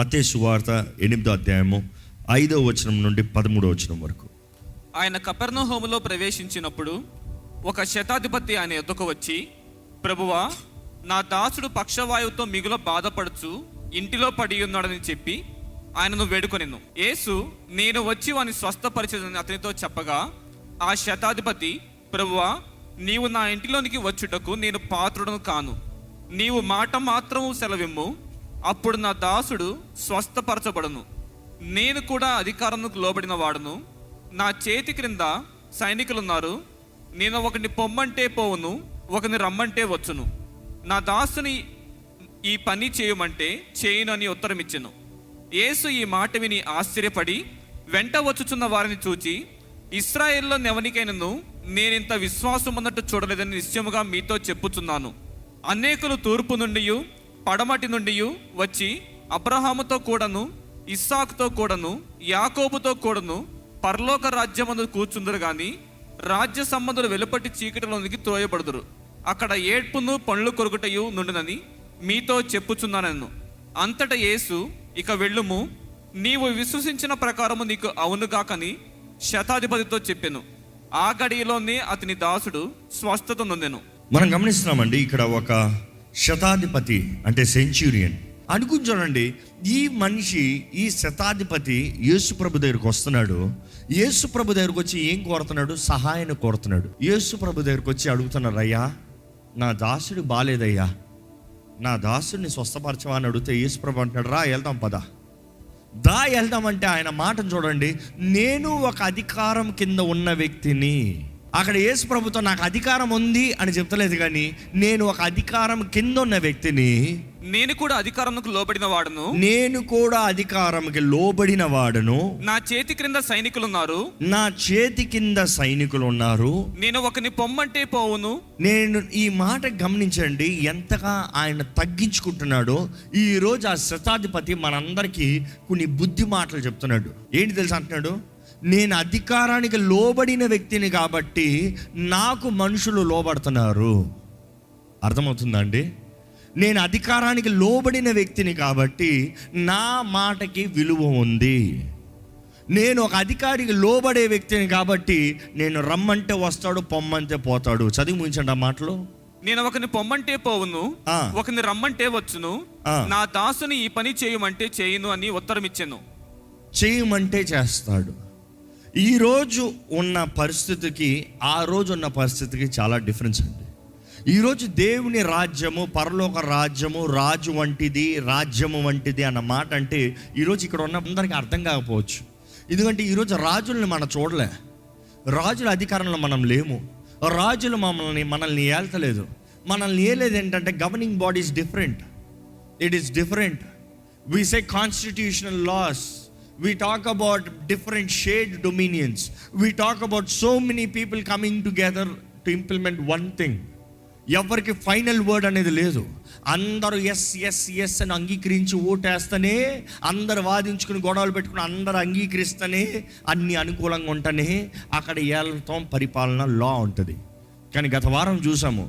మత్తయి సువార్త 8వ అధ్యాయము 5వ వచనం నుండి 13వ వచనం వరకు. ఆయన కపెర్నహూములో ప్రవేశించినప్పుడు ఒక శతాధిపతి ఆయన ఎద్దుకు వచ్చి, ప్రభువా, నా దాసుడు పక్షవాయువుతో మిగుల బాధపడుచు ఇంటిలో పడి ఉన్నాడని చెప్పి ఆయనను వేడుకొనెను. యేసు, నేను వచ్చి వాని స్వస్థపరిచెదనని అతనితో చెప్పగా, ఆ శతాధిపతి, ప్రభువా, నీవు నా ఇంటిలోనికి వచ్చుటకు నేను పాత్రుడను కాను. నీవు మాట మాత్రము సెలవిమ్ము, అప్పుడు నా దాసుడు స్వస్థపరచబడును. నేను కూడా అధికారముకు లోబడిన వాడును. నా చేతి క్రింద సైనికులున్నారు. నేను ఒకరిని పొమ్మంటే పోవును, ఒకరిని రమ్మంటే వచ్చును. నా దాసుని ఈ పని చేయమంటే చేయును అని ఉత్తరం ఇచ్చెను. యేసు ఈ మాట విని ఆశ్చర్యపడి వెంట వచ్చుచున్న వారిని చూచి, ఇశ్రాయేల్లో నెవనికైనను నేనింత విశ్వాసం అన్నట్టు చూడలేదని నిశ్చయముగా మీతో చెప్పుచున్నాను. అనేకులు తూర్పు నుండి పడమటి నుండి వచ్చి అబ్రహాముతో కూడాను, ఇస్సాకుతో కూడాను, యాకోబుతో కూడాను పరలోక రాజ్యమందు కూర్చుందరు గాని రాజ్య సంబంధులు వెలుపటి చీకటిలోనికి త్రోయబడుదురు. అక్కడ ఏడ్పును పండ్లు కొరుకుటయు నుండునని మీతో చెప్పుచున్నానను. అంతటా యేసు, ఇక వెళ్ళుము, నీవు విశ్వసించిన ప్రకారము నీకు అవునుగాకని శతాధిపతితో చెప్పెను. ఆ గడియలోనే అతని దాసుడు స్వస్థత నొందెను. మనం గమనిస్తున్నామండి, ఇక్కడ ఒక శతాధిపతి అంటే సెంచురియన్ అనుకుంటానండి. ఈ మనిషి, ఈ శతాధిపతి యేసుప్రభు దగ్గరకు వస్తున్నాడు. యేసుప్రభు దగ్గరకు వచ్చి ఏం కోరుతున్నాడు? సహాయాన్ని కోరుతున్నాడు. యేసుప్రభు దగ్గరకు వచ్చి అడుగుతున్నాడు, అయ్యా, నా దాసుడు బాలేదయ్యా, నా దాసుడిని స్వస్థపరచవా అని అడిగితే యేసుప్రభు అంటున్నాడు, రా వెళ్దాం, పద వెళ్దామంటే ఆయన మాటను చూడండి, నేను ఒక అధికారం కింద ఉన్న వ్యక్తిని. అక్కడ యేసు ప్రభుతో నాకు అధికారం ఉంది అని చెప్తలేదు, కానీ నేను ఒక అధికారం కింద ఉన్న వ్యక్తిని. నేను కూడా అధికారంకు లోబడిన వాడును. నా చేతి కింద సైనికులు ఉన్నారు. నేను ఒకరిని పొమ్మంటే పోవును. నేను ఈ మాట గమనించండి, ఎంతగా ఆయన తగ్గించుకుంటున్నాడో. ఈ రోజు ఆ శతాధిపతి మనందరికీ కొన్ని బుద్ధి మాటలు చెప్తున్నాడు. ఏంటి తెలుసు అంటున్నాడు? నేను అధికారానికి లోబడిన వ్యక్తిని కాబట్టి నాకు మనుషులు లోబడుతున్నారు. అర్థమవుతుందా అండి? నేను అధికారానికి లోబడిన వ్యక్తిని కాబట్టి నా మాటకి విలువ ఉంది. నేను ఒక అధికారికి లోబడే వ్యక్తిని కాబట్టి నేను రమ్మంటే వస్తాడు, పొమ్మంటే పోతాడు. చదివి ముగించండి ఆ మాటలు. నేను ఒకరిని పొమ్మంటే పోవును, ఒకరిని రమ్మంటే వచ్చును. నా దాసుని ఈ పని చేయమంటే చేయును అని ఉత్తరం ఇచ్చాను. చేయమంటే చేస్తాడు. ఈరోజు ఉన్న పరిస్థితికి ఆ రోజు ఉన్న పరిస్థితికి చాలా డిఫరెన్స్ అండి. ఈరోజు దేవుని రాజ్యము, పరలోక రాజ్యము, రాజు వంటిది, రాజ్యము వంటిది అన్న మాట అంటే ఈరోజు ఇక్కడ ఉన్న అందరికీ అర్థం కాకపోవచ్చు. ఎందుకంటే ఈరోజు రాజుల్ని మనం చూడలే, రాజుల అధికారంలో మనం లేము, రాజులు మనల్ని ఏల్తలేదు. మనల్ని ఏలేదు ఏంటంటే governing body is different. It is different. We say constitutional laws. We talk about different shade dominions. We talk about so many people coming together to implement one thing. ఎవరికి ఫైనల్ వర్డ్ అనేది లేదు. అందరూ yes yes yes అని అంగీకరించి ఓటేస్తేనే, అందరు వాదించుకుని గొడవలు పెట్టుకుని అందరు అంగీకరిస్తేనే, అన్ని అనుకూలంగా ఉంటేనే అక్కడ ఏళ్తాం, పరిపాలన లా ఉంటుంది. కానీ గత వారం చూసాము,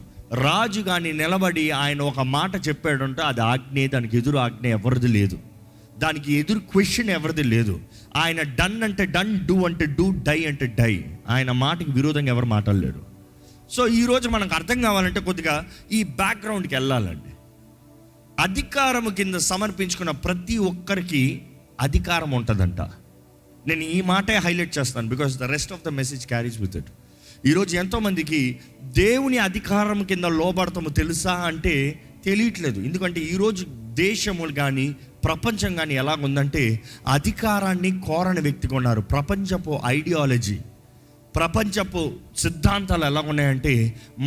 రాజు కానీ నిలబడి ఆయన ఒక మాట చెప్పాడంటే అది ఆజ్ఞే, దానికి ఎదురు ఆజ్ఞ ఎవరిది లేదు, దానికి ఎదురు క్వశ్చన్ ఎవరిది లేదు. ఆయన డన్ అంటే డన్, డూ అంటే డూ, డై అంటే డై. ఆయన మాటకి విరోధంగా ఎవరు మాట్లాడలేరు. సో ఈరోజు మనకు అర్థం కావాలంటే కొద్దిగా ఈ బ్యాక్గ్రౌండ్కి వెళ్ళాలండి. అధికారం కింద సమర్పించుకున్న ప్రతి ఒక్కరికి అధికారం ఉంటుందంట. నేను ఈ మాటే హైలైట్ చేస్తాను, because the rest of the message carries with it. ఈరోజు ఎంతోమందికి దేవుని అధికారం కింద లోబడతాము తెలుసా అంటే తెలియట్లేదు. ఎందుకంటే ఈరోజు దేశములు కానీ ప్రపంచం కానీ ఎలాగుందంటే అధికారాన్ని కోరని వ్యక్తిగా ఉన్నారు. ప్రపంచపు ఐడియాలజీ, ప్రపంచపు సిద్ధాంతాలు ఎలా ఉన్నాయంటే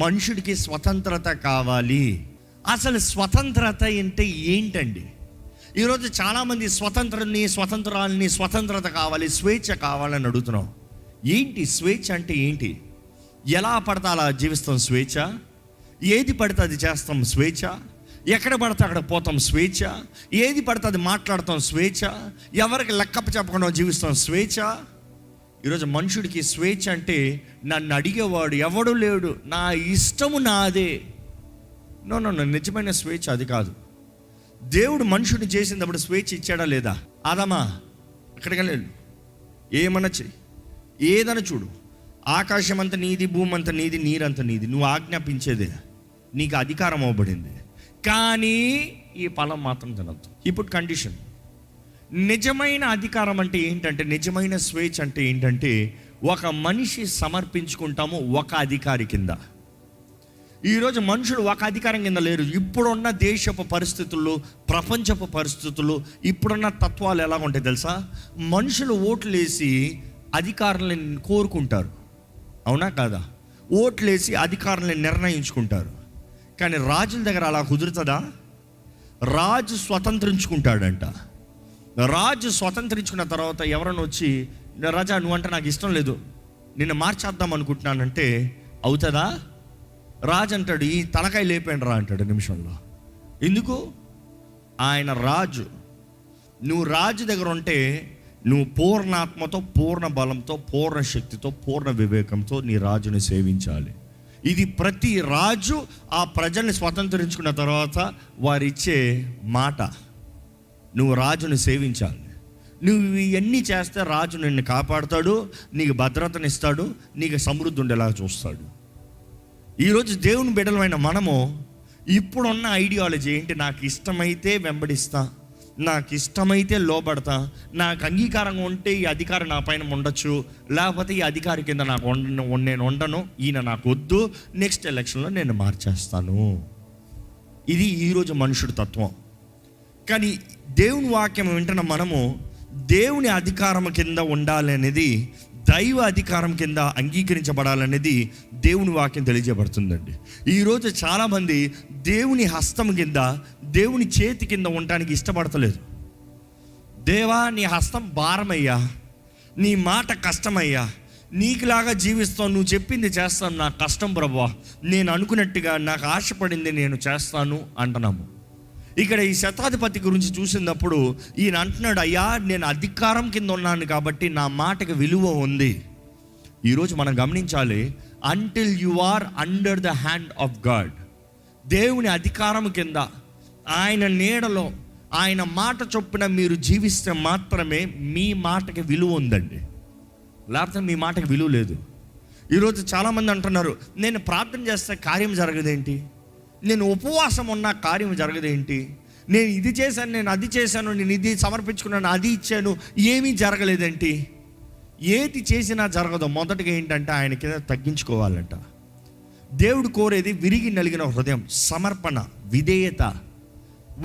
మనుషుడికి స్వతంత్రత కావాలి. అసలు స్వతంత్రత అంటే ఏంటండి? ఈరోజు చాలామంది స్వతంత్రత కావాలి, స్వేచ్ఛ కావాలని అడుగుతున్నాం. ఏంటి స్వేచ్ఛ అంటే ఏంటి? ఎలా పడతా అలా జీవిస్తాం స్వేచ్ఛ, ఏది పడితే అది చేస్తాం స్వేచ్ఛ, ఎక్కడ పడితే అక్కడ పోతాం స్వేచ్ఛ, ఏది పడితే అది మాట్లాడతాం స్వేచ్ఛ, ఎవరికి లెక్కప్ప చెప్పకుండా జీవిస్తాం స్వేచ్ఛ. ఈరోజు మనుషుడికి స్వేచ్ఛ అంటే నన్ను అడిగేవాడు ఎవడు లేడు, నా ఇష్టము నాదే. నో, నిజమైన స్వేచ్ఛ అది కాదు. దేవుడు మనుషుడిని చేసినప్పుడు స్వేచ్ఛ ఇచ్చాడా లేదా? ఆదామా అక్కడికి వెళ్ళాడు, ఏమన్నా చెయ్యి, ఏదైనా చూడు, ఆకాశం అంతా నీది, భూమి అంతా నీది, నీరంతా నీది, నువ్వు ఆజ్ఞాపించేదే, నీకు అధికారం అవ్వబడింది. కానీ ఈ ఫలం మాత్రం తినద్దు. ఇప్పుడు కండిషన్, నిజమైన అధికారం అంటే ఏంటంటే, నిజమైన స్వేచ్ఛ అంటే ఏంటంటే, ఒక మనిషి సమర్పించుకుంటాము ఒక అధికారి కింద. ఈరోజు మనుషులు ఒక అధికారం కింద లేరు. ఇప్పుడున్న దేశపు పరిస్థితులు, ప్రపంచపు పరిస్థితులు, ఇప్పుడున్న తత్వాలు ఎలా ఉంటాయి తెలుసా? మనుషులు ఓట్లు వేసి అధికారులను కోరుకుంటారు, అవునా కాదా? ఓట్లేసి అధికారులను నిర్ణయించుకుంటారు. కానీ రాజుల దగ్గర అలా కుదురుతుందా? రాజు స్వతంత్రించుకుంటాడంట. రాజు స్వతంత్రించుకున్న తర్వాత ఎవరైనా వచ్చి, రాజా నువ్వంటే నాకు ఇష్టం లేదు, నిన్ను మార్చేద్దాం అనుకుంటున్నానంటే అవుతుందా? రాజు అంటాడు, ఈ తలకాయ లేపండి రా అంటాడు నిమిషంలో. ఎందుకు? ఆయన రాజు. నువ్వు రాజు దగ్గర ఉంటే నువ్వు పూర్ణాత్మతో, పూర్ణ బలంతో, పూర్ణ శక్తితో, పూర్ణ వివేకంతో నీ రాజుని సేవించాలి. ఇది ప్రతి రాజు ఆ ప్రజల్ని స్వతంత్రించుకున్న తర్వాత వారిచ్చే మాట. నువ్వు రాజుని సేవించాలి. నువ్వు ఇవన్నీ చేస్తే రాజు నిన్ను కాపాడుతాడు, నీకు భద్రతనిస్తాడు, నీకు సమృద్ధి ఉండేలా చూస్తాడు. ఈరోజు దేవుని బిడ్డలమైన మనము ఇప్పుడున్న ఐడియాలజీ ఏంటి? నాకు ఇష్టమైతే వెంబడిస్తా, నాకు ఇష్టమైతే లోబడతా, నాకు అంగీకారంగా ఉంటే ఈ అధికారం నా పైన ఉండొచ్చు, లేకపోతే ఈ అధికారి కింద నేను ఉండను, ఈయన నాకు వద్దు, నెక్స్ట్ ఎలక్షన్లో నేను మార్చేస్తాను. ఇది ఈరోజు మనుషుడి తత్వం. కానీ దేవుని వాక్యం వింటున్న మనము దేవుని అధికారం కింద ఉండాలి అనేది, దైవ అధికారం కింద అంగీకరించబడాలనేది దేవుని వాక్యం తెలియజేయబడుతుందండి. ఈరోజు చాలామంది దేవుని హస్తం కింద, దేవుని చేతి కింద ఉండటానికి ఇష్టపడతలేదు. దేవా నీ హస్తం భారమయ్యా, నీ మాట కష్టమయ్యా, నీకులాగా జీవిస్తాను, నువ్వు చెప్పింది చేస్తాను, నాకు కష్టం ప్రభువా, నేను అనుకున్నట్టుగా నాకు ఆశపడింది నేను చేస్తాను అంటున్నాము. ఇక్కడ ఈ శతాధిపతి గురించి చూసినప్పుడు ఈయన అంటున్నాడు, అయ్యా నేను అధికారం కింద ఉన్నాను కాబట్టి నా మాటకి విలువ ఉంది. ఈరోజు మనం గమనించాలి, until you are under the hand of God, దేవుని అధికారం కింద, ఆయన నీడలో, ఆయన మాట చొప్పున మీరు జీవిస్తే మాత్రమే మీ మాటకి విలువ ఉందండి. లేకపోతే మీ మాటకి విలువ లేదు. ఈరోజు చాలామంది అంటున్నారు, నేను ప్రార్థన చేస్తే కార్యం జరగదేంటి, నేను ఉపవాసం ఉన్న కార్యం జరగదేంటి, నేను ఇది చేశాను, నేను అది చేశాను, నేను ఇది సమర్పించుకున్నాను, అది ఇచ్చాను, ఏమీ జరగలేదేంటి? ఏది చేసినా జరగదు. మొదటిగా ఏంటంటే ఆయన కింద తగ్గించుకోవాలంట. దేవుడు కోరేది విరిగి నలిగిన హృదయం, సమర్పణ, విధేయత,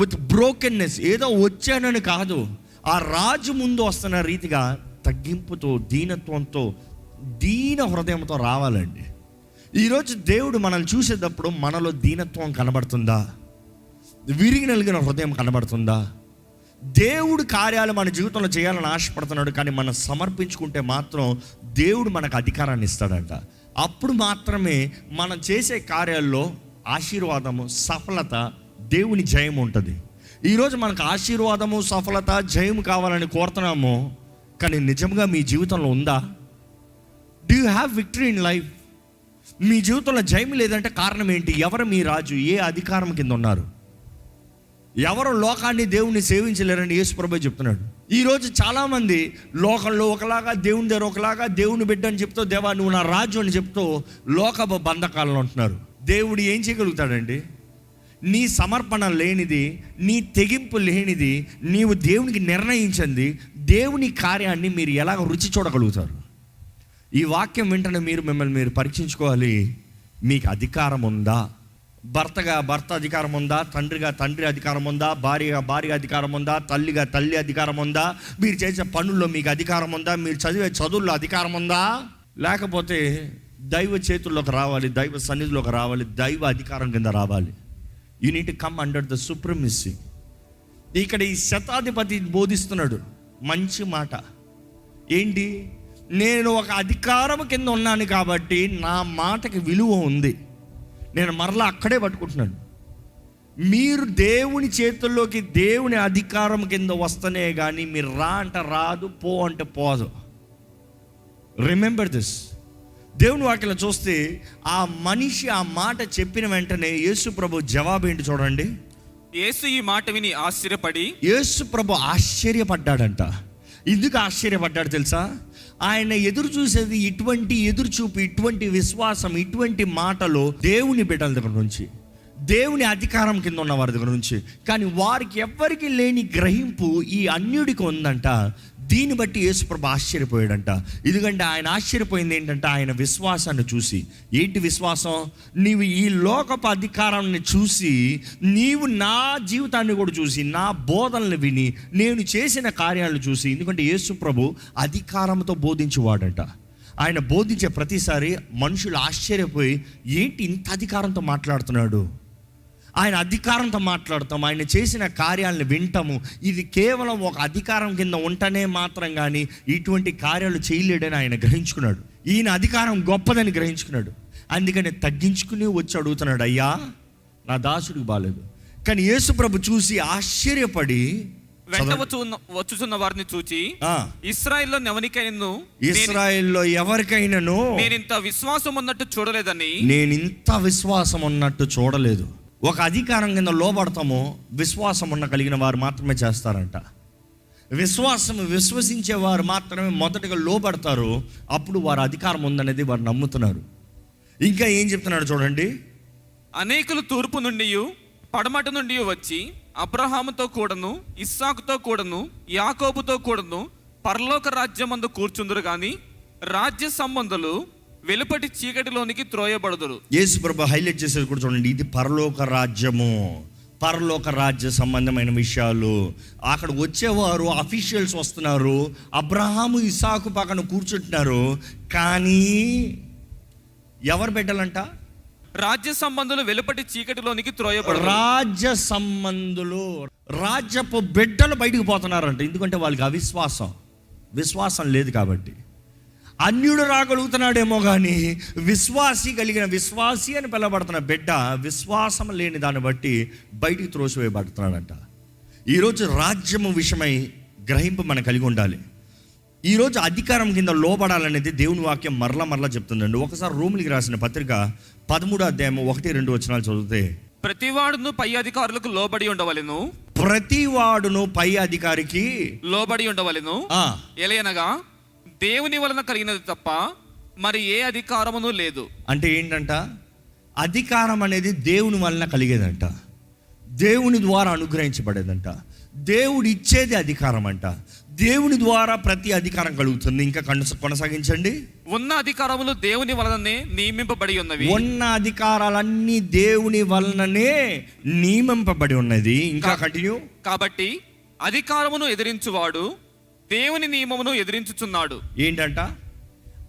విత్ బ్రోకెన్నెస్. ఏదో వచ్చానని కాదు, ఆ రాజు ముందు వస్తున్న రీతిగా తగ్గింపుతో, దీనత్వంతో, దీన హృదయంతో రావాలండి. ఈరోజు దేవుడు మనల్ని చూసేటప్పుడు మనలో దీనత్వం కనబడుతుందా? విరిగి నలిగిన హృదయం కనబడుతుందా? దేవుడు కార్యాలు మన జీవితంలో చేయాలని ఆశపడుతున్నాడు, కానీ మనం సమర్పించుకుంటే మాత్రం దేవుడు మనకు అధికారాన్ని ఇస్తాడంట. అప్పుడు మాత్రమే మనం చేసే కార్యాల్లో ఆశీర్వాదము, సఫలత, దేవుని జయం ఉంటుంది. ఈరోజు మనకు ఆశీర్వాదము, సఫలత, జయం కావాలని కోరుతున్నాము, కానీ నిజంగా మీ జీవితంలో ఉందా? Do you have victory in life? మీ జీవితంలో జయం లేదంటే కారణం ఏంటి? ఎవరు మీ రాజు? ఏ అధికారం కింద ఉన్నారు? ఎవరు లోకాన్ని, దేవుణ్ణి సేవించలేరని యేసు ప్రభువే చెప్తున్నాడు. ఈరోజు చాలామంది లోకంలో ఒకలాగా, దేవుని దగ్గర ఒకలాగా, దేవుని బిడ్డ అని చెప్తూ, దేవా నువ్వు నా రాజు అని చెప్తూ లోకపు బంధకాలలో ఉంటున్నారు. దేవుడు ఏం చేయగలుగుతాడండి? నీ సమర్పణ లేనిది, నీ తెగింపు లేనిది, నీవు దేవునికి నిర్ణయించింది, దేవుని కార్యాన్ని మీరు ఎలాగ రుచి చూడగలుగుతారు? ఈ వాక్యం వెంటనే మిమ్మల్ని మీరు పరీక్షించుకోవాలి. మీకు అధికారం ఉందా? భర్తగా భర్త అధికారం ఉందా? తండ్రిగా తండ్రి అధికారం ఉందా? భార్యగా భార్య అధికారం ఉందా? తల్లిగా తల్లి అధికారం ఉందా? మీరు చేసే పనుల్లో మీకు అధికారం ఉందా? మీరు చదివే చదువుల్లో అధికారం ఉందా? లేకపోతే దైవ చేతుల్లోకి రావాలి, దైవ సన్నిధిలోకి రావాలి, దైవ అధికారం కింద రావాలి. You need to come under the supremacy. ఇక్కడ ఈ శతాధిపతి బోధిస్తున్నాడు మంచి మాట ఏంటి? నేను ఒక అధికారం కింద ఉన్నాను కాబట్టి నా మాటకి విలువ ఉంది. నేను మరలా అక్కడే పట్టుకుంటున్నాను. మీరు దేవుని చేతుల్లోకి, దేవుని అధికారం కింద వస్తేనే కానీ మీరు రా అంటే రాదు, పో అంటే పోదు. Remember this. దేవుని వాక్యంలో చూస్తే ఆ మనిషి ఆ మాట చెప్పిన వెంటనే యేసు ప్రభు జవాబు ఏంటి చూడండి. యేసు ఈ మాట విని ఆశ్చర్యపడి, యేసు ప్రభు ఆశ్చర్యపడ్డాడంట. ఎందుకు ఆశ్చర్యపడ్డాడు తెలుసా? ఆయన ఎదురు చూసేది ఇటువంటి ఎదురు చూపు, ఇటువంటి విశ్వాసం, ఇటువంటి మాటలు దేవుని బిడ్డల దగ్గర నుంచి, దేవుని అధికారం కింద ఉన్న వారి దగ్గర నుంచి. కానీ వారికి ఎవ్వరికి లేని గ్రహింపు ఈ అన్యుడికి ఉందంట. దీన్ని బట్టి యేసుప్రభు ఆశ్చర్యపోయాడంట. ఎందుకంటే ఆయన ఆశ్చర్యపోయింది ఏంటంటే ఆయన విశ్వాసాన్ని చూసి. ఏంటి విశ్వాసం? నీవు ఈ లోకపు అధికారాన్ని చూసి, నీవు నా జీవితాన్ని కూడా చూసి, నా బోధనలు విని, నేను చేసిన కార్యాలను చూసి. ఎందుకంటే యేసుప్రభు అధికారంతో బోధించేవాడంట. ఆయన బోధించే ప్రతిసారి మనుషులు ఆశ్చర్యపోయి, ఏంటి ఇంత అధికారంతో మాట్లాడుతున్నాడు, ఆయన అధికారంతో మాట్లాడతాం, ఆయన చేసిన కార్యాలను వింటాము. ఇది కేవలం ఒక అధికారం కింద ఉంటేనే మాత్రం కానీ ఇటువంటి కార్యాలు చేయలేడని ఆయన గ్రహించుకున్నాడు. ఈయన అధికారం గొప్పదని గ్రహించుకున్నాడు. అందుకని తగ్గించుకుని వచ్చి అడుగుతున్నాడు, అయ్యా నా దాసుడికి బాలేదు. కానీ యేసుప్రభు చూసి ఆశ్చర్యపడి, వెంట వచ్చుచున్న వారిని చూచి, ఇశ్రాయేల్లో ఎవరికైనాను నేను ఇంత విశ్వాసం ఉన్నట్టు చూడలేదు. ఒక అధికారం కింద లోబడతామో విశ్వాసం ఉన్న కలిగిన వారు మాత్రమే చేస్తారంట. విశ్వసించే వారు మాత్రమే మొదటగా లోబడతారు. అప్పుడు వారు అధికారం ఉందనేది వారు నమ్ముతున్నారు. ఇంకా ఏం చెప్తున్నాడు చూడండి. అనేకులు తూర్పు నుండి పడమట నుండి వచ్చి అబ్రహాముతో కూడాను, ఇస్సాకుతో కూడాను, యాకోబుతో కూడాను పరలోక రాజ్యమందు కూర్చుందురు గాని రాజ్య సంబంధులు వెలుపటి చీకటిలోనికి త్రోయబడుదురు. యేసు ప్రభు హైలైట్ చేసేది కూడా చూడండి. ఇది పరలోక రాజ్యము, పరలోక రాజ్య సంబంధమైన విషయాలు. అక్కడ వచ్చేవారు అఫీషియల్స్ వస్తున్నారు, అబ్రహాము ఇస్సాకు పక్కన కూర్చుంటున్నారు. కానీ ఎవరు బిడ్డలంట? రాజ్య సంబంధులు వెలుపటి చీకటిలోనికి త్రోయబడు. రాజ్య సంబంధులు, రాజ్యపు బిడ్డలు బయటకు పోతున్నారంట. ఎందుకంటే వాళ్ళకి విశ్వాసం లేదు కాబట్టి. అన్యుడు రాగలుగుతున్నాడేమో కానీ విశ్వాసి అని పిలవబడుతున్న బిడ్డ విశ్వాసం లేని దాన్ని బట్టి బయటికి త్రోసివేయబడుతున్నాడంట. ఈరోజు రాజ్యము విషయమై గ్రహింపు మనం కలిగి ఉండాలి. ఈరోజు అధికారం కింద లోబడాలనేది దేవుని వాక్యం మరలా చెప్తుందండి. ఒకసారి రోమిలికి రాసిన పత్రిక 13వ అధ్యాయం 1-2 వచనాలు చదివితే, ప్రతివాడును పై అధికారులకు లోబడి ఉండవలెను. ప్రతివాడును పై అధికారికి లోబడి ఉండవలెను. ఎలయనగా దేవుని వలన కలిగినది తప్ప మరి ఏ అధికారమును లేదు. అంటే ఏంటంట? అధికారం అనేది దేవుని వలన కలిగేదంట, దేవుని ద్వారా అనుగ్రహించబడేదంట, దేవుడు ఇచ్చేది అధికారం అంట. దేవుని ద్వారా ప్రతి అధికారం కలుగుతుంది. ఇంకా కొనసాగించండి. ఉన్న అధికారములు దేవుని వలననే నియమింపబడి ఉన్నవి. ఉన్న అధికారాలన్నీ దేవుని వలననే నియమింపబడి ఉన్నది. ఇంకా కంటిన్యూ. కాబట్టి అధికారమును ఎదిరించువాడు దేవుని నియమమును ఎదిరించుచున్నాడు. ఏంటంట?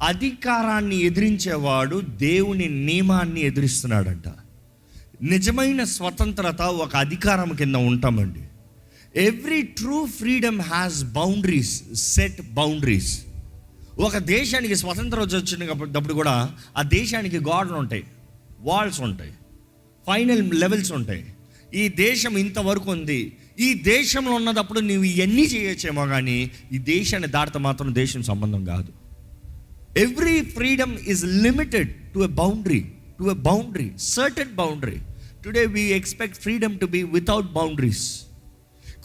అధికారాన్ని ఎదిరించేవాడు దేవుని నియమాన్ని ఎదిరిస్తున్నాడంట. నిజమైన స్వతంత్రత ఒక అధికారం కింద ఉంటామండి. Every true freedom has boundaries, set boundaries. ఒక దేశానికి స్వతంత్రం వచ్చినప్పుడు కూడా ఆ దేశానికి గోడలు ఉంటాయి, వాల్స్ ఉంటాయి, ఫైనల్ లెవెల్స్ ఉంటాయి. ఈ దేశం ఇంతవరకు ఉంది, ఈ దేశంలో ఉన్నదప్పుడు నువ్వు ఇవన్నీ చేయొచ్చేమో కానీ ఈ దేశాన్ని దాటితే మాత్రం దేశం సంబంధం కాదు. Every freedom is limited to a boundary, certain boundary. Today we expect freedom to be without boundaries.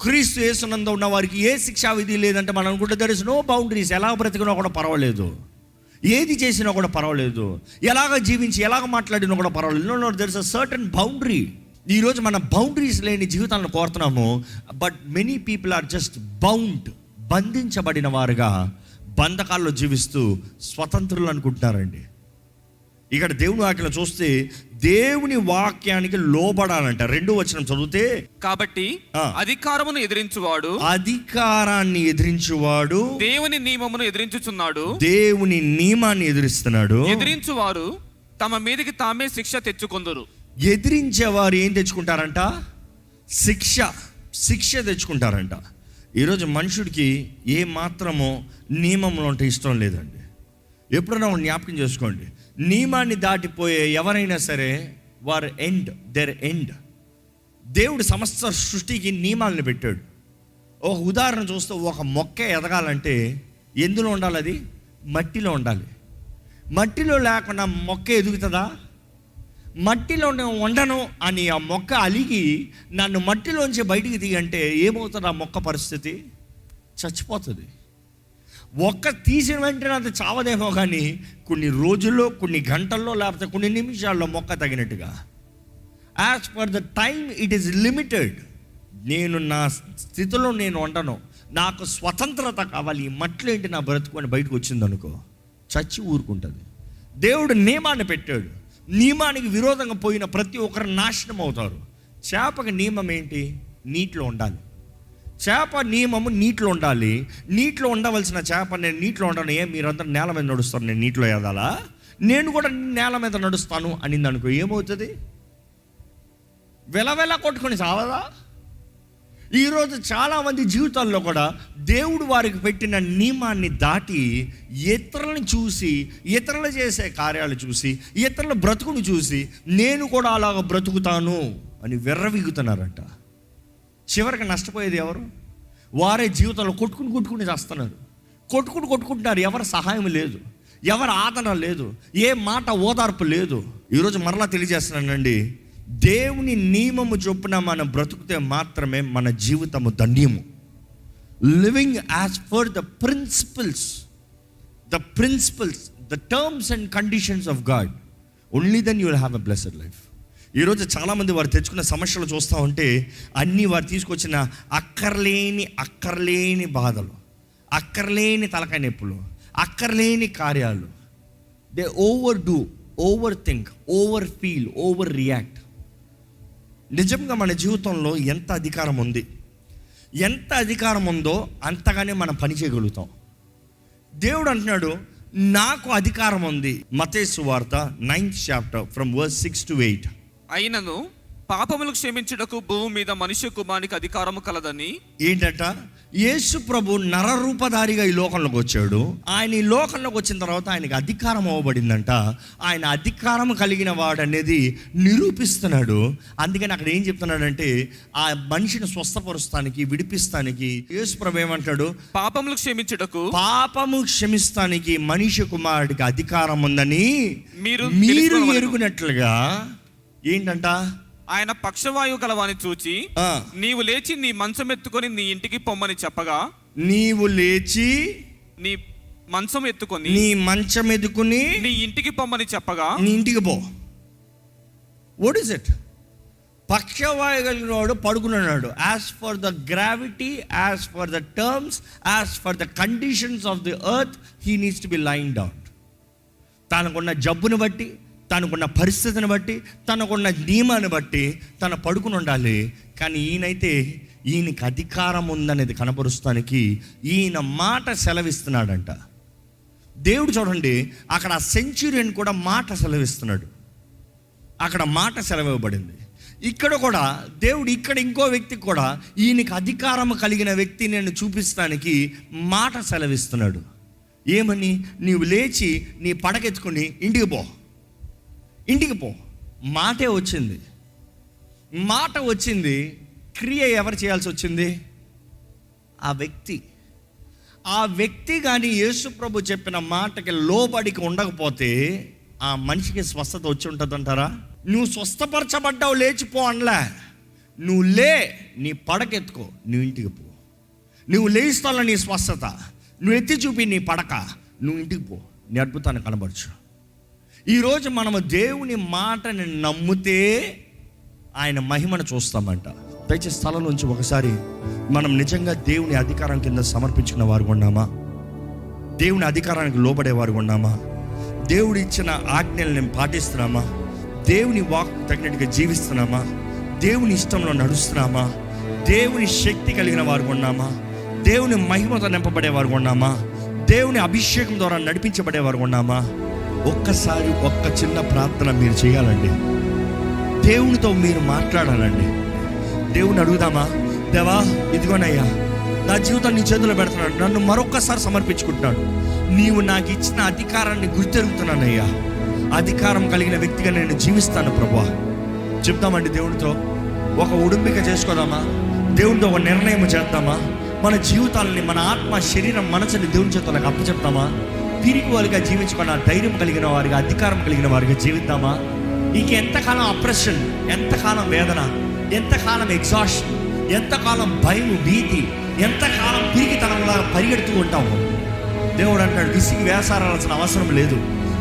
క్రీస్తు యేసునందు ఉన్న వారికి ఏ శిక్షా విధి లేదంటే మనం అనుకుంటే దర్ ఇస్ నో బౌండరీస్. ఎలా బ్రతికినా కూడా పర్వాలేదు, ఏది చేసినా కూడా పర్వాలేదు, ఎలాగ జీవించి ఎలాగ మాట్లాడినా కూడా పర్వాలేదు. No, there is a certain boundary. ఈరోజు మన బౌండరీస్ లేని జీవితాలను కోరుతున్నాము. But many people are just బంధించబడిన వారుగా బంధకాల్లో జీవిస్తూ స్వతంత్రులు అనుకుంటున్నారండి. ఇక్కడ దేవుని వాక్యం చూస్తే దేవుని వాక్యానికి లోబడాలంట. 2వ వచనం చదివితే, కాబట్టి అధికారాన్ని ఎదిరించువాడు దేవుని నియమమును ఎదిరించుచున్నాడు. దేవుని నియమాన్ని ఎదిరిస్తున్నాడు. ఎదిరించువారు తమ మీదకి తామే శిక్ష తెచ్చుకొందురు. ఎదిరించేవారు ఏం తెచ్చుకుంటారంట? శిక్ష తెచ్చుకుంటారంట. ఈరోజు మనుషుడికి ఏ మాత్రమో నియమంలో ఉంటే ఇష్టం లేదండి. ఎప్పుడైనా జ్ఞాపకం చేసుకోండి, నియమాన్ని దాటిపోయే ఎవరైనా సరే వారు ఎండ్. దేవుడు సమస్త సృష్టికి నియమాలను పెట్టాడు. ఒక ఉదాహరణ చూస్తే, ఒక మొక్క ఎదగాలంటే ఎందులో ఉండాలి? అది మట్టిలో ఉండాలి. మట్టిలో లేకుండా మొక్క ఎదుగుతుందా? మట్టిలో నేను ఉండను అని ఆ మొక్క అలిగి నన్ను మట్టిలోంచి బయటికి తీయంటే ఏమవుతుంది? ఆ మొక్క పరిస్థితి చచ్చిపోతుంది. ఒక్క తీసిన వెంటనే అది చావదేమో, కానీ కొన్ని రోజుల్లో, కొన్ని గంటల్లో, లేకపోతే కొన్ని నిమిషాల్లో మొక్క తగినట్టుగా. As per the time it is limited. నేను నా స్థితిలో నేను ఉండను, నాకు స్వతంత్రత కావాలి, ఈ మట్లో ఏంటి నా బ్రతుకొని బయటకు వచ్చిందనుకో చచ్చి ఊరుకుంటుంది. దేవుడు నియమాన్ని పెట్టాడు, నియమానికి విరోధంగా పోయిన ప్రతి ఒక్కరు నాశనం అవుతారు. చేపకి నియమం ఏంటి? నీటిలో ఉండాలి. చేప నియమము నీటిలో ఉండాలి. నీటిలో ఉండవలసిన చేప నేను నీటిలో ఉండను, మీరందరూ నేల మీద నడుస్తారు, నేను నీటిలో ఎదాలా, నేను కూడా నేల మీద నడుస్తాను అనింది అనుకో, ఏమవుతుంది? వెలవెల కొట్టుకొని సావదా? ఈరోజు చాలామంది జీవితాల్లో కూడా దేవుడు వారికి పెట్టిన నియమాన్ని దాటి ఇతరులను చూసి, ఇతరులు చేసే కార్యాలు చూసి, ఇతరుల బ్రతుకును చూసి నేను కూడా అలాగ బ్రతుకుతాను అని విర్రవీగుతున్నారంట. చివరికి నష్టపోయేది ఎవరు? వారే జీవితంలో కొట్టుకుని చేస్తున్నారు. కొట్టుకుంటున్నారు. ఎవరి సహాయం లేదు, ఎవరి ఆదరణ లేదు, ఏ మాట ఓదార్పు లేదు. ఈరోజు మరలా తెలియజేస్తున్నానండి, దేవుని నియమము చొప్పున మనం బ్రతుకుతే మాత్రమే మన జీవితము ధన్యము. Living as per the principles, the terms and conditions of God, only then you will have a blessed life. ఈరోజు చాలామంది వారు తెచ్చుకున్న సమస్యలు చూస్తూ ఉంటే అన్నీ వారు తీసుకొచ్చిన అక్కర్లేని బాధలు, అక్కర్లేని తలకాయ నొప్పులు, అక్కర్లేని కార్యాలు. They over do, over think, over feel, over react. నిజంగా మన జీవితంలో ఎంత అధికారం ఉంది, ఎంత అధికారం ఉందో అంతగానే మనం పని చేయగలుగుతాం. దేవుడు అంటున్నాడు, నాకు అధికారం ఉంది. మత్తయి సువార్త 9th chapter from verse 6 to 8. అయినను పాపములు క్షమించుటకు భూమి మీద మనుష్య కుమారునికి అధికారము కలదని. ఏంటంట? యేసు ప్రభు నరరూపధారిగా ఈ లోకంలోకి వచ్చాడు. ఆయన ఈ లోకంలోకి వచ్చిన తర్వాత ఆయనకి అధికారం అవ్వబడిందంట. ఆయన అధికారం కలిగిన వాడు అనేది నిరూపిస్తున్నాడు. అందుకని అక్కడ ఏం చెప్తున్నాడంటే, ఆ మనిషిని స్వస్థపరుస్తానికి, విడిపిస్తానికి యేసు ప్రభు ఏమంటాడు? పాపములు క్షమించుటకు, పాపము క్షమిస్తానికి మనిషి కుమారుడికి అధికారం ఉందని మీరు ఎరుగునట్లుగా. ఏంటంట? ఆయన పక్షవాయువు గలవాని చూచి నీవు లేచి నీ మంచం ఎత్తుకొని నీ ఇంటికి పొమ్మని చెప్పగా, నీవు లేచి నీ మంచం ఎత్తుకొని నీ మంచం ఎత్తుకుని నీ ఇంటికి పొమ్మని చెప్పగా నీ ఇంటికి పో. What is it? పక్షవాయు కలిగిన వాడు పడుకున్నాడు. As for the gravity, as for the terms, as for the conditions of the earth, he needs to be line down. తనకున్న జబ్బుని బట్టి, తనకున్న పరిస్థితిని బట్టి, తనకున్న నియమాన్ని బట్టి తన పడుకుని ఉండాలి. కానీ ఈయనకి అధికారం ఉందనేది కనపరుస్తానికి ఈయన మాట సెలవిస్తున్నాడంట. దేవుడు చూడండి, అక్కడ సెంచురియన్ కూడా మాట సెలవిస్తున్నాడు. అక్కడ మాట సెలవివ్వబడింది. ఇక్కడ కూడా దేవుడు ఇక్కడ ఇంకో వ్యక్తికి కూడా ఈయనకి అధికారం కలిగిన వ్యక్తి నేను చూపిస్తానికి మాట సెలవిస్తున్నాడు. ఏమని? నీవు లేచి నీ పడకెత్తుకుని ఇంటికి పో. మాటే వచ్చింది, మాట వచ్చింది. క్రియ ఎవరు చేయాల్సి వచ్చింది? ఆ వ్యక్తి కానీ యేసు ప్రభు చెప్పిన మాటకి లోబడికి ఉండకపోతే ఆ మనిషికి స్వస్థత వచ్చి ఉంటుందంటారా? నువ్వు స్వస్థపరచబడ్డావు, లేచిపో అనలే. నువ్వు లే, నీ పడకెత్తుకో, నువ్వు ఇంటికి పో. నువ్వు లేస్తాలో నీ స్వస్థత, నువ్వు ఎత్తి చూపి నీ పడక, నువ్వు ఇంటికి పో, నీ అద్భుతాన్ని కనబరచు. ఈరోజు మనము దేవుని మాటని నమ్మితే ఆయన మహిమను చూస్తామంట. దయచేసి స్థలం నుంచి ఒకసారి మనం నిజంగా దేవుని అధికారం కింద సమర్పించుకున్న వారు ఉన్నామా? దేవుని అధికారానికి లోబడేవారు ఉన్నామా? దేవుడు ఇచ్చిన ఆజ్ఞల్ని పాటిస్తున్నామా? దేవుని వాక్ తగినట్టుగా జీవిస్తున్నామా? దేవుని ఇష్టంలో నడుస్తున్నామా? దేవుని శక్తి కలిగిన వారు ఉన్నామా? దేవుని మహిమతో నింపబడేవారు ఉన్నామా? దేవుని అభిషేకం ద్వారా నడిపించబడేవారు ఉన్నామా? ఒక్కసారి ఒక్క చిన్న ప్రార్థన మీరు చేయాలండి. దేవునితో మీరు మాట్లాడాలండి. దేవుని అడుగుదామా? దేవా, ఇదిగోనయ్యా, నా జీవితాన్ని నీ చేతిలో పెడుతున్నాను, నన్ను మరొక్కసారి సమర్పించుకుంటున్నాను. నీవు నాకు ఇచ్చిన అధికారాన్ని గుర్తెరుగుతున్నానయ్యా. అధికారం కలిగిన వ్యక్తిగా నేను జీవిస్తాను ప్రభువా. చెప్తామండి దేవునితో. ఒక ఉడుంబిక చేసుకోదామా? దేవునితో ఒక నిర్ణయం చేద్దామా? మన జీవితాలని, మన ఆత్మ, శరీరం, మనసుని దేవుని చేతులకు అప్పచెప్తామా? తిరిగి వారిగా జీవించుకున్న ధైర్యం కలిగిన వారిగా, అధికారం కలిగిన వారిగా జీవిద్దామా? ఇక ఎంతకాలం అప్రెషన్, ఎంతకాలం వేదన, ఎంతకాలం ఎగ్జాషన్, ఎంతకాలం భయం, భీతి, ఎంతకాలం పిరికితనంలా పరిగెడుతూ ఉంటాము. దేవుడు అంటాడు, విసిగి వేసారాల్సిన అవసరం లేదు.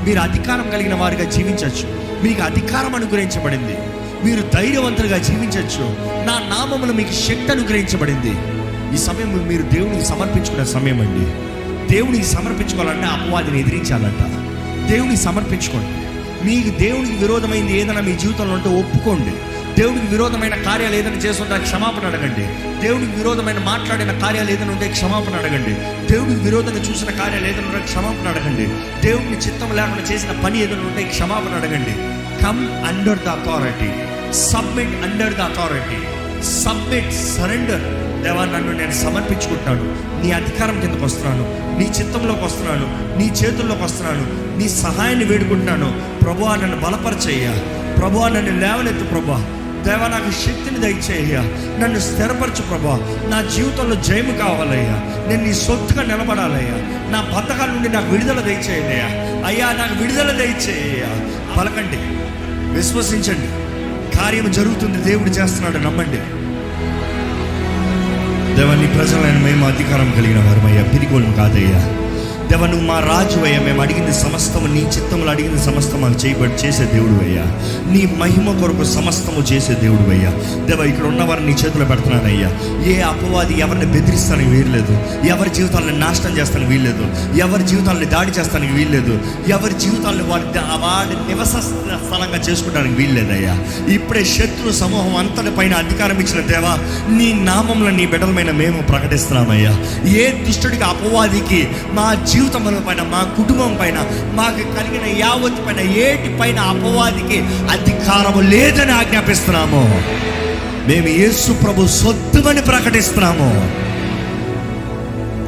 మీరు అధికారం కలిగిన వారిగా జీవించవచ్చు. మీకు అధికారం అనుగ్రహించబడింది. మీరు ధైర్యవంతులుగా జీవించవచ్చు. నా నామములో మీకు శక్తి అనుగ్రహించబడింది. ఈ సమయం మీరు దేవునికి సమర్పించుకునే సమయం అండి. దేవునికి సమర్పించుకోవాలంటే అపవాదిని ఎదిరించాలంట. దేవునికి సమర్పించుకోండి. మీకు దేవునికి విరోధమైంది ఏదైనా మీ జీవితంలో ఉంటే ఒప్పుకోండి. దేవునికి విరోధమైన కార్యాలు ఏదైనా చేస్తుంటే క్షమాపణ అడగండి. దేవునికి విరోధమైన మాట్లాడిన కార్యాలు ఏదైనా ఉంటే క్షమాపణ అడగండి. దేవునికి విరోధంగా చూసిన కార్యాలు ఏదైనా ఉంటే క్షమాపణ అడగండి. దేవుడిని చిత్తం లేకుండా చేసిన పని ఏదైనా ఉంటే క్షమాపణ అడగండి. Come under the authority, submit under the authority, submit, surrender. దేవా, నన్ను నేను సమర్పించుకుంటున్నాను. నీ అధికారం కిందకు వస్తున్నాను, నీ చిత్తంలోకి వస్తున్నాను, నీ చేతుల్లోకి వస్తున్నాను, నీ సహాయాన్ని వేడుకుంటున్నాను. ప్రభువా, నన్ను బలపరచయ్యా. ప్రభువా, నన్ను లేవనెత్తు. ప్రభువా, దేవా, నాకు శక్తిని దయచేయ్యా. నన్ను స్థిరపరచు ప్రభువా. నా జీవితంలో జయము కావాలయ్యా. నేను నీ సొత్తుగా నిలబడాలయ్యా. నా బద్ధకాల నుండి నాకు విడుదల దయచేయ్యా. అయ్యా, నాకు విడుదల దయచేయ్యా. పలకండి, విశ్వసించండి, కార్యం జరుగుతుంది. దేవుడు చేస్తున్నాడు, నమ్మండి. దేవా, నీ ప్రజలైన మేము అధికారం కలిగిన వారమయ్యా, పిరిగోళం కాదయ్యా. దేవా, నువ్వు మా రాజు అయ్యా. మేము అడిగింది సమస్తము, నీ చిత్తములు అడిగింది సమస్తం మాకు చేసే దేవుడు అయ్యా. నీ మహిమ కొరకు సమస్తము చేసే దేవుడు అయ్యా. దేవా, ఇక్కడ ఉన్నవారిని నీ చేతిలో పెడుతున్నానయ్యా. ఏ అపవాది ఎవరిని బెదిరిస్తానికి వీల్లేదు. ఎవరి జీవితాలను నాశనం చేస్తానికి వీల్లేదు. ఎవరి జీవితాలను దాడి చేస్తానికి వీల్లేదు. ఎవరి జీవితాలను వాడి నివస స్థలంగా చేసుకోవడానికి వీల్లేదయ్యా. ఇప్పుడే శత్రు సమూహం అంతటి పైన అధికారం ఇచ్చిన దేవా, నీ నామంలో నీ బిడ్డలమైన మేము ప్రకటిస్తున్నామయ్యా. ఏ దుష్టుడికి, అపవాదికి మా జీవితముల పైన, మా కుటుంబం పైన, మాకు కలిగిన యావత్ పైన, ఏటి పైన అపవాదికి అధికారము లేదని ఆజ్ఞాపిస్తున్నాము. మేము యేసు ప్రభు సొత్తుమని ప్రకటిస్తున్నాము.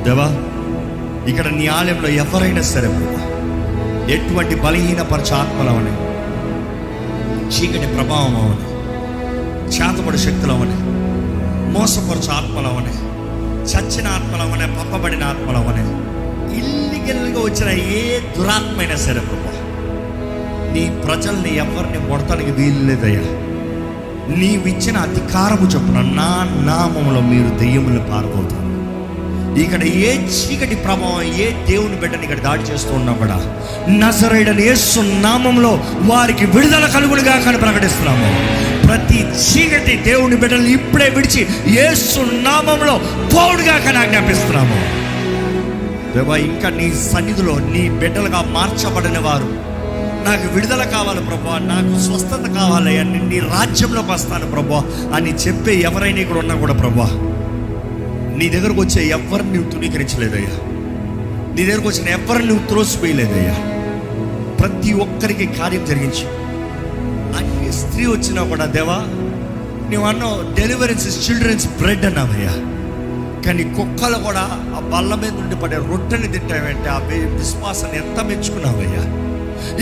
దేవా, ఇక్కడ నీ ఆలయంలో ఎవరైనా సరే ఎటువంటి బలహీనపరచ ఆత్మలు అవని, చీకటి ప్రభావం అవని, చేతబడి శక్తులు అవని, మోసపరచు ఆత్మలు అవని, చచ్చిన ఆత్మలు అవని, పంపబడిన ఆత్మలు అవని, ఇల్లీగల్గా వచ్చిన ఏ దురాత్మైనా సరే ప్రభా, నీ ప్రజల్ని ఎవరిని కొడతానికి వీలు లేదయ్యా. నీవిచ్చిన అధికారము చొప్పున నా నామములో మీరు దెయ్యములను పారబోతారు. ఇక్కడ ఏ చీకటి ప్రభావం, ఏ దేవుని బిడ్డని ఇక్కడ దాడి చేస్తూ ఉన్నా కూడా నజరేయుడైన యేసు నామములో వారికి విడుదల కలుగునుగా కానీ ప్రకటిస్తున్నాము. ప్రతి చీకటి దేవుని బిడ్డలు ఇప్పుడే విడిచి యేసు నామములో పోవుడుగా కానీ ఆజ్ఞాపిస్తున్నాము. దేవా, ఇంకా నీ సన్నిధిలో నీ బిడ్డలుగా మార్చబడిన వారు, నాకు విడుదల కావాలి ప్రభువా, నాకు స్వస్థత కావాలయ్యా, నీ రాజ్యంలోకి వస్తాను ప్రభువా అని చెప్పే ఎవరైనా ఇక్కడ ఉన్నా కూడా ప్రభువా, నీ దగ్గరకు వచ్చే ఎవరిని నువ్వు తృణీకరించలేదయ్యా. నీ దగ్గరకు వచ్చిన ఎవరిని నువ్వు త్రోసిపోయలేదయ్యా. ప్రతి ఒక్కరికి కార్యం జరిగించు. అన్ని స్త్రీ వచ్చినా కూడా దేవా, నువ్వు అన్నావు డెలివరెన్స్ ఇస్ చిల్డ్రన్స్ బ్రెడ్ అన్నావయ్యా. కానీ కుక్కలు కూడా ఆ బల్ల మీద నుండి పడే రొట్టెని తింటావంటే ఆ విశ్వాసాన్ని ఎంత మెచ్చుకున్నావయ్యా.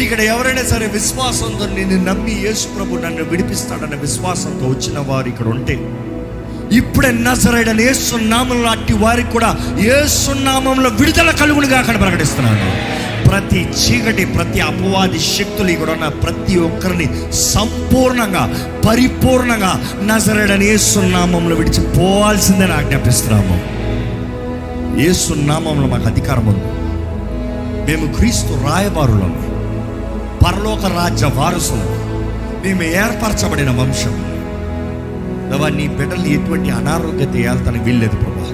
ఇక్కడ ఎవరైనా సరే విశ్వాసంతో నిన్ను నమ్మి యేసు ప్రభు నన్ను విడిపిస్తాడన్న విశ్వాసంతో వచ్చిన వారు ఇక్కడ ఉంటే, ఇప్పుడే నజరేయుడైన యేసు నామములో అట్టి వారికి కూడా యేసు నామములో విడుదల కలుగునుగా అక్కడ ప్రకటిస్తున్నాను. ప్రతి చీకటి, ప్రతి అపవాది శక్తులు ఇక్కడ ఉన్న ప్రతి ఒక్కరిని సంపూర్ణంగా, పరిపూర్ణంగా నజరేయుడైన యేసు నామములో విడిచిపోవాల్సిందని ఆజ్ఞాపిస్తున్నాము. యేసు నామములో మాకు అధికారం ఉంది. మేము క్రీస్తు రాయబారులము, పరలోక రాజ్య వారసులు, మేము ఏర్పరచబడిన వంశం. దేవా, నీ బిడ్డలు ఎటువంటి అనారోగ్యత ఏళ్తానికి వీల్లేదు ప్రభా.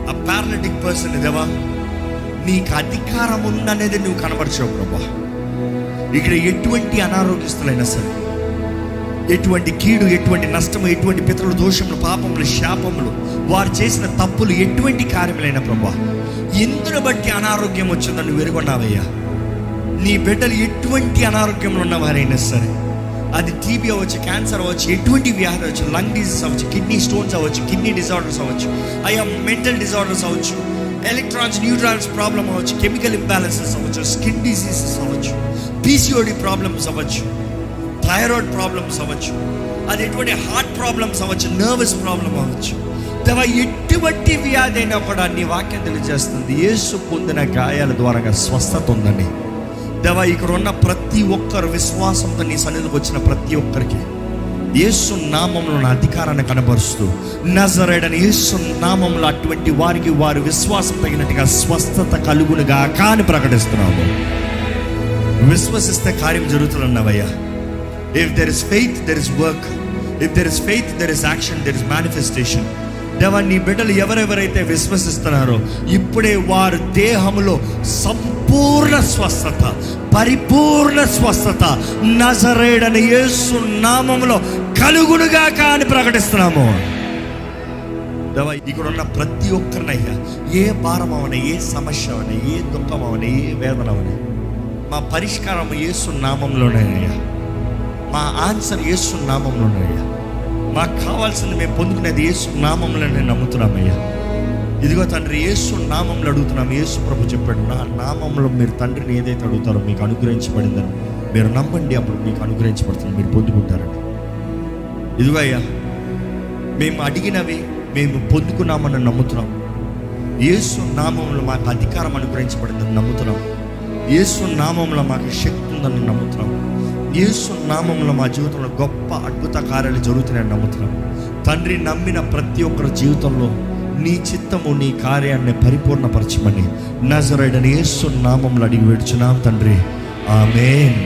ఆ పారాలిటిక్ పర్సన్ దేవా, నీకు అధికారం ఉందనేది నువ్వు కనబరిచావు ప్రభా. ఇక్కడ ఎటువంటి అనారోగ్యస్తులైనా సరే, ఎటువంటి కీడు, ఎటువంటి నష్టము, ఎటువంటి పితరుల దోషములు, పాపములు, శాపములు, వారు చేసిన తప్పులు, ఎటువంటి కార్యములైన ప్రభా, ఎందును బట్టి అనారోగ్యం వచ్చిందని నువ్వు ఎరుగున్నావయ్యా. నీ బిడ్డలు ఎటువంటి అనారోగ్యంలో ఉన్నవారైనా సరే, అది టీబీ అవ్వచ్చు, క్యాన్సర్ అవ్వచ్చు, ఎటువంటి వ్యాధి అవ్వచ్చు, లంగ్ డిజీజ్ అవ్వచ్చు, కిడ్నీ స్టోన్స్ అవ్వచ్చు, కిడ్నీ డిజార్డర్స్ అవ్వచ్చు, అయ్యా మెంటల్ డిజార్డర్స్ అవ్వచ్చు, ఎలక్ట్రాన్స్ న్యూట్రాన్స్ ప్రాబ్లం అవ్వచ్చు, కెమికల్ ఇంబ్యాలెన్సెస్ అవ్వచ్చు, స్కిన్ డిసీజెస్ అవ్వచ్చు, పీసీఓడి ప్రాబ్లమ్స్ అవ్వచ్చు, థైరాయిడ్ ప్రాబ్లమ్స్ అవ్వచ్చు, అది ఎటువంటి హార్ట్ ప్రాబ్లమ్స్ అవ్వచ్చు, నర్వస్ ప్రాబ్లం అవ్వచ్చు. దేవా, ఎటువంటి వ్యాధి అయినా కూడా నీ వాక్యం తెలియజేస్తుంది యేసు పొందిన గాయాల ద్వారా స్వస్థత ఉందని. దేవా, ఇక్కడ ఉన్న ప్రతి ఒక్కరు విశ్వాసంతో నీ సన్నిధికి వచ్చిన ప్రతి ఒక్కరికి యేసు నామములో నా అధికారాన్ని కనబరుస్తూ, నజరేయుడైన యేసు నామములో అటువంటి వారికి వారి విశ్వాసం తగినట్టుగా స్వస్థత కలుగునుగా అని ప్రకటిస్తున్నాము. విశ్వసిస్తే కార్యం జరుగుతుందన్నావయ్యా. If there is faith there is work, if there is faith there is action, there is manifestation. దేవా, నీ బిడ్డలు ఎవరెవరైతే విశ్వసిస్తున్నారో ఇప్పుడే వారి దేహంలో సంపూర్ణ స్వస్థత, పరిపూర్ణ స్వస్థత నజరేయుడైన యేసు నామములో కలుగునుగా అని ప్రకటిస్తున్నాము. దేవా, ఇక్కడ ఉన్న ప్రతి ఒక్కరినయ్యా, ఏ భారం అవని, ఏ సమస్య అవని, ఏ దుఃఖం అవని, ఏ వేదన అవని, మా పరిష్కారం యేసు నామంలోనేనయ్యా. మా ఆన్సర్ యేసు నామంలోనయ్యా. మాకు కావాల్సింది మేము పొందుకునేది యేసు నామంలో నేను నమ్ముతున్నామయ్యా. ఇదిగో తండ్రి, యేసు నామంలో అడుగుతున్నాం. యేసు ప్రభు చెప్పాడు, నా నామంలో మీరు తండ్రిని ఏదైతే అడుగుతారో మీకు అనుగ్రహించబడిందని మీరు నమ్మండి, అప్పుడు మీకు అనుగ్రహించబడుతుంది, మీరు పొందుకుంటారని. ఇదిగో అయ్యా, మేము అడిగినవి మేము పొందుకున్నామని నమ్ముతున్నాం. యేసు నామంలో మాకు అధికారం అనుగ్రహించబడిందని నమ్ముతున్నాం. యేసు నామంలో మాకు శక్తి ఉందని నమ్ముతున్నాం. యేసు నామంలో మా జీవితంలో గొప్ప అద్భుత కార్యాలు జరుగుతున్నాయని నమ్ముతున్నాం. తండ్రి, నమ్మిన ప్రతి ఒక్కరి జీవితంలో నీ చిత్తము, నీ కార్యాన్ని పరిపూర్ణపరచమని నజరేయుడైన యేసు నామంలో అడిగి వేడుచున్నాం తండ్రి. ఆమేన్.